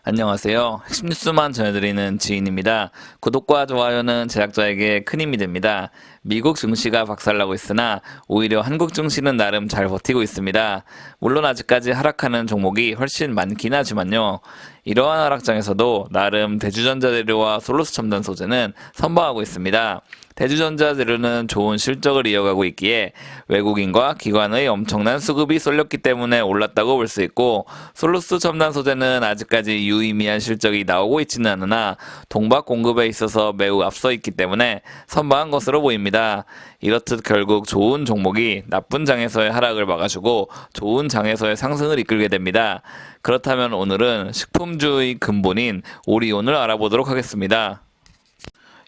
안녕하세요. 핵심 뉴스만 전해드리는 지인입니다. 구독과 좋아요는 제작자에게 큰 힘이 됩니다. 미국 증시가 박살나고 있으나 오히려 한국 증시는 나름 잘 버티고 있습니다. 물론 아직까지 하락하는 종목이 훨씬 많긴 하지만요. 이러한 하락장에서도 나름 대주전자재료와 솔로스 첨단 소재는 선방하고 있습니다. 대주전자재료는 좋은 실적을 이어가고 있기에 외국인과 기관의 엄청난 수급이 쏠렸기 때문에 올랐다고 볼 수 있고, 솔로스 첨단 소재는 아직까지 유의미한 실적이 나오고 있지는 않으나 동박 공급에 있어서 매우 앞서 있기 때문에 선방한 것으로 보입니다. 이렇듯 결국 좋은 종목이 나쁜 장에서의 하락을 막아주고 좋은 장에서의 상승을 이끌게 됩니다. 그렇다면 오늘은 식품주의 근본인 오리온을 알아보도록 하겠습니다.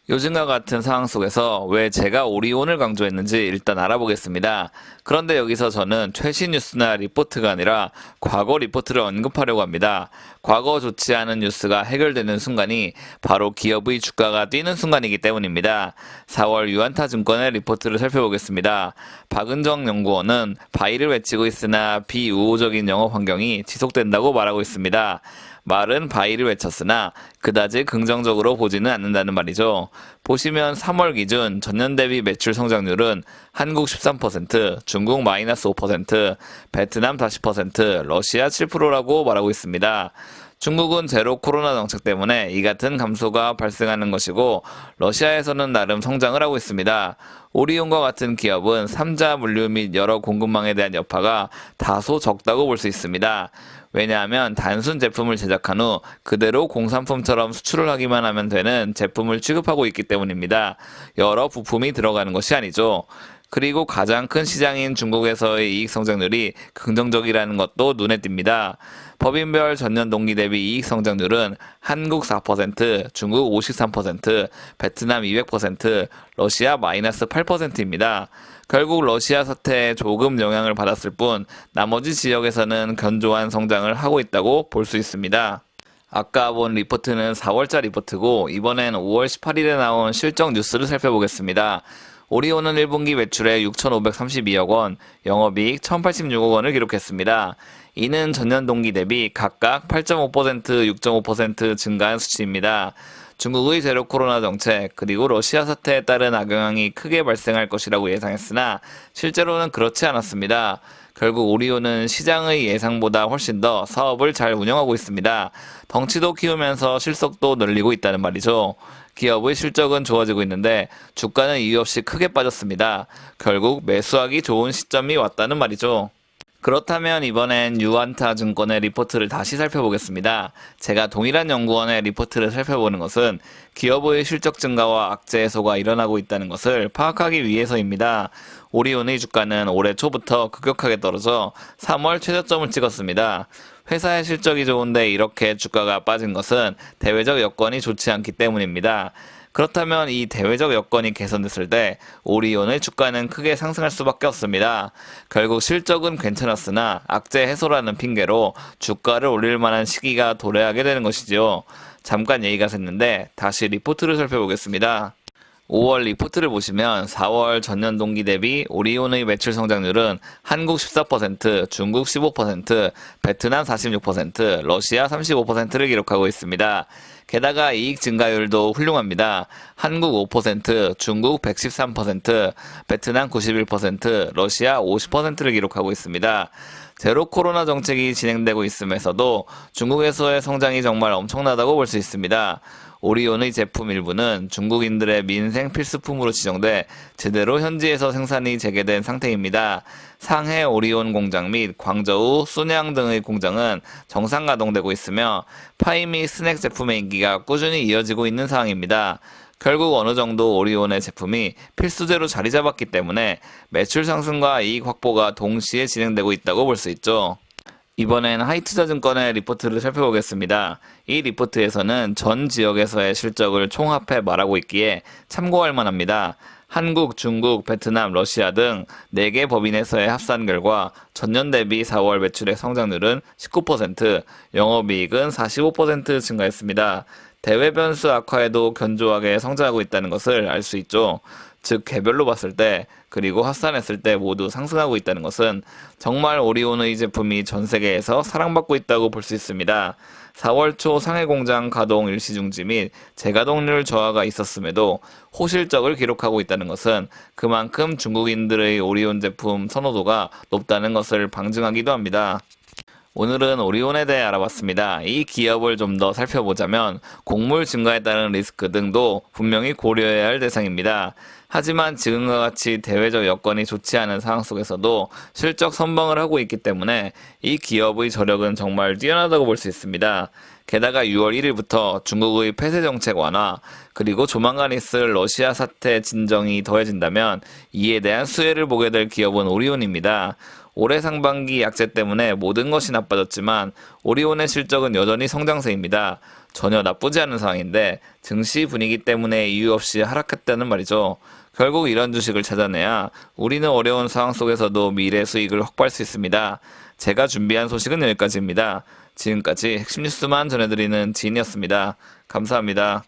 요즘과 같은 상황 속에서 왜 제가 오리온을 강조했는지 일단 알아보겠습니다. 그런데 여기서 저는 최신 뉴스나 리포트가 아니라 과거 리포트를 언급하려고 합니다. 과거 좋지 않은 뉴스가 해결되는 순간이 바로 기업의 주가가 뛰는 순간이기 때문입니다. 4월 유안타증권의 리포트를 살펴보겠습니다. 박은정 연구원은 바이를 외치고 있으나 비우호적인 영업 환경이 지속된다고 말하고 있습니다. 말은 바이를 외쳤으나 그다지 긍정적으로 보지는 않는다는 말이죠. 보시면 3월 기준 전년 대비 매출 성장률은 한국 13%, 중국 마이너스 5%, 베트남 40%, 러시아 7%라고 말하고 있습니다. 중국은 제로 코로나 정책 때문에 이 같은 감소가 발생하는 것이고, 러시아에서는 나름 성장을 하고 있습니다. 오리온과 같은 기업은 3자 물류 및 여러 공급망에 대한 여파가 다소 적다고 볼 수 있습니다. 왜냐하면 단순 제품을 제작한 후 그대로 공산품처럼 수출을 하기만 하면 되는 제품을 취급하고 있기 때문입니다. 여러 부품이 들어가는 것이 아니죠. 그리고 가장 큰 시장인 중국에서의 이익 성장률이 긍정적이라는 것도 눈에 띕니다. 법인별 전년 동기 대비 이익 성장률은 한국 4%, 중국 53%, 베트남 200%, 러시아 마이너스 8%입니다. 결국 러시아 사태에 조금 영향을 받았을 뿐 나머지 지역에서는 견조한 성장을 하고 있다고 볼 수 있습니다. 아까 본 리포트는 4월자 리포트고, 이번엔 5월 18일에 나온 실적 뉴스를 살펴보겠습니다. 오리온은 1분기 매출에 6,532억 원, 영업이익 1,086억 원을 기록했습니다. 이는 전년 동기 대비 각각 8.5%, 6.5% 증가한 수치입니다. 중국의 제로 코로나 정책 그리고 러시아 사태에 따른 악영향이 크게 발생할 것이라고 예상했으나 실제로는 그렇지 않았습니다. 결국 오리온은 시장의 예상보다 훨씬 더 사업을 잘 운영하고 있습니다. 덩치도 키우면서 실속도 늘리고 있다는 말이죠. 기업의 실적은 좋아지고 있는데 주가는 이유 없이 크게 빠졌습니다. 결국 매수하기 좋은 시점이 왔다는 말이죠. 그렇다면 이번엔 유안타증권의 리포트를 다시 살펴보겠습니다. 제가 동일한 연구원의 리포트를 살펴보는 것은 기업의 실적 증가와 악재 해소가 일어나고 있다는 것을 파악하기 위해서입니다. 오리온의 주가는 올해 초부터 급격하게 떨어져 3월 최저점을 찍었습니다. 회사의 실적이 좋은데 이렇게 주가가 빠진 것은 대외적 여건이 좋지 않기 때문입니다. 그렇다면 이 대외적 여건이 개선됐을 때 오리온의 주가는 크게 상승할 수밖에 없습니다. 결국 실적은 괜찮았으나 악재 해소라는 핑계로 주가를 올릴 만한 시기가 도래하게 되는 것이죠. 잠깐 얘기가 샜는데 다시 리포트를 살펴보겠습니다. 5월 리포트를 보시면 4월 전년 동기 대비 오리온의 매출 성장률은 한국 14%, 중국 15%, 베트남 46%, 러시아 35%를 기록하고 있습니다. 게다가 이익 증가율도 훌륭합니다. 한국 5%, 중국 113%, 베트남 91%, 러시아 50%를 기록하고 있습니다. 제로 코로나 정책이 진행되고 있음에서도 중국에서의 성장이 정말 엄청나다고 볼 수 있습니다. 오리온의 제품 일부는 중국인들의 민생 필수품으로 지정돼 제대로 현지에서 생산이 재개된 상태입니다. 상해 오리온 공장 및 광저우, 순양 등의 공장은 정상 가동되고 있으며 파이 및 스낵 제품의 인기가 꾸준히 이어지고 있는 상황입니다. 결국 어느 정도 오리온의 제품이 필수제로 자리 잡았기 때문에 매출 상승과 이익 확보가 동시에 진행되고 있다고 볼 수 있죠. 이번엔 하이투자증권의 리포트를 살펴보겠습니다. 이 리포트에서는 전 지역에서의 실적을 총합해 말하고 있기에 참고할 만합니다. 한국, 중국, 베트남, 러시아 등 4개 법인에서의 합산 결과 전년 대비 4월 매출의 성장률은 19%, 영업이익은 45% 증가했습니다. 대외 변수 악화에도 견조하게 성장하고 있다는 것을 알 수 있죠. 즉 개별로 봤을 때 그리고 합산했을 때 모두 상승하고 있다는 것은 정말 오리온의 제품이 전 세계에서 사랑받고 있다고 볼 수 있습니다. 4월 초 상해 공장 가동 일시 중지 및 재가동률 저하가 있었음에도 호실적을 기록하고 있다는 것은 그만큼 중국인들의 오리온 제품 선호도가 높다는 것을 방증하기도 합니다. 오늘은 오리온에 대해 알아봤습니다. 이 기업을 좀 더 살펴보자면 곡물 증가에 따른 리스크 등도 분명히 고려해야 할 대상입니다. 하지만 지금과 같이 대외적 여건이 좋지 않은 상황 속에서도 실적 선방을 하고 있기 때문에 이 기업의 저력은 정말 뛰어나다고 볼 수 있습니다. 게다가 6월 1일부터 중국의 폐쇄 정책 완화, 그리고 조만간 있을 러시아 사태 진정이 더해진다면 이에 대한 수혜를 보게 될 기업은 오리온입니다. 올해 상반기 약재 때문에 모든 것이 나빠졌지만 오리온의 실적은 여전히 성장세입니다. 전혀 나쁘지 않은 상황인데 증시 분위기 때문에 이유 없이 하락했다는 말이죠. 결국 이런 주식을 찾아내야 우리는 어려운 상황 속에서도 미래 수익을 확보할 수 있습니다. 제가 준비한 소식은 여기까지입니다. 지금까지 핵심 뉴스만 전해드리는 지인이었습니다. 감사합니다.